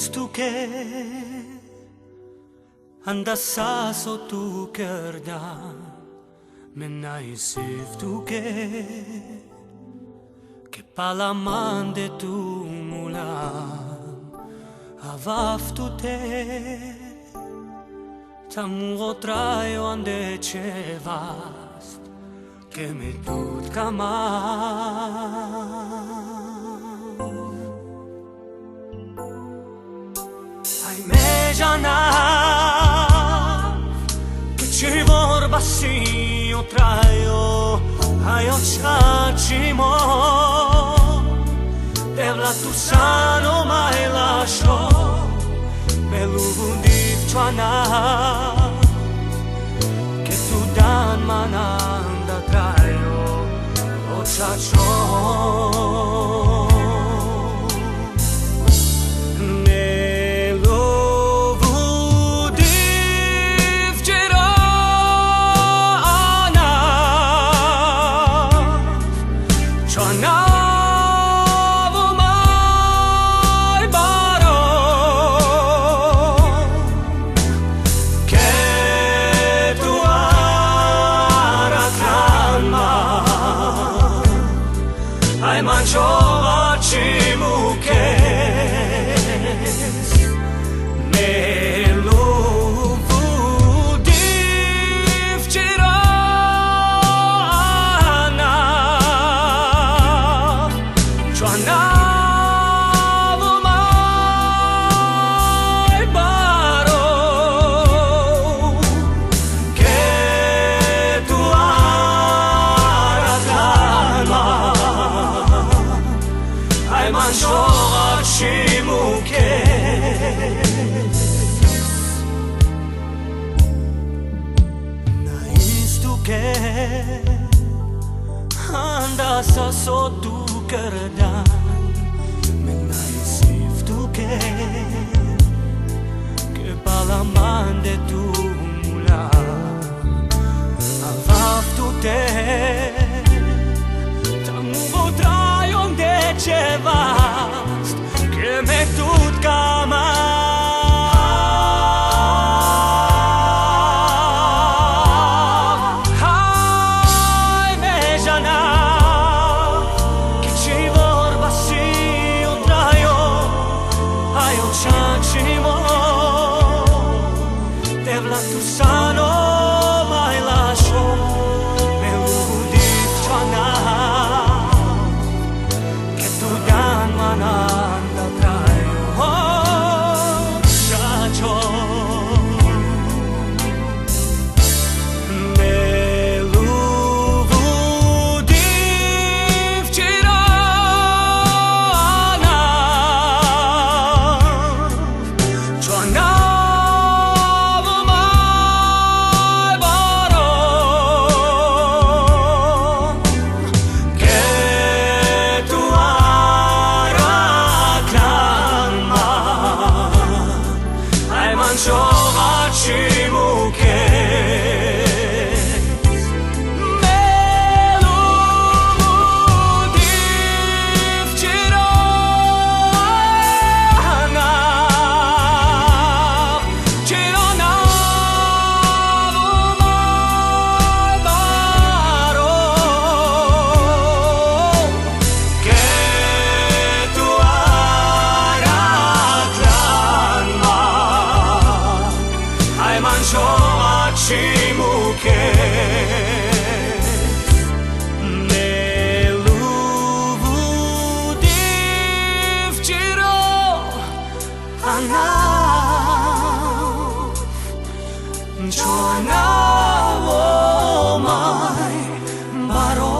tu que andassa sotto kerda menai sif tu que palamande tu mula avaf tu te tamu traio ande cevast que me tut kama ai mejana che ci vorba si o traio ai occiacimo devla tu sano mai lascio belundi chana che tu dan mananda traio occiaccio ai mangiova cimuches me lo vudiv cirana Joana mai baro che tu aratama ai mangiova cimuches nais tu que andassa sotto kerdan menai sif tu que palamande tu mula avaf tu te tamu traio onde cevast que me tut kama ai mejana che ci vorba si o traio ai occiacimo devla tu sano mai lascio me udi chana che tu dan mananda traio occiaccio me lu vudiv cirana Joana mangiova cimuches me lo vudiv cirana cirana mai baro che tu ai mangiova cimuches me lo vudiv cirana Joana mai baro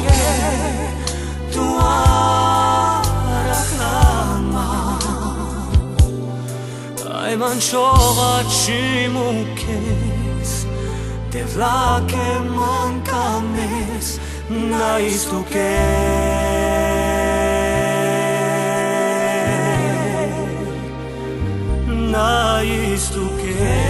che tu ai mangiova cimuches devla che manca mes nais tu que nais tu que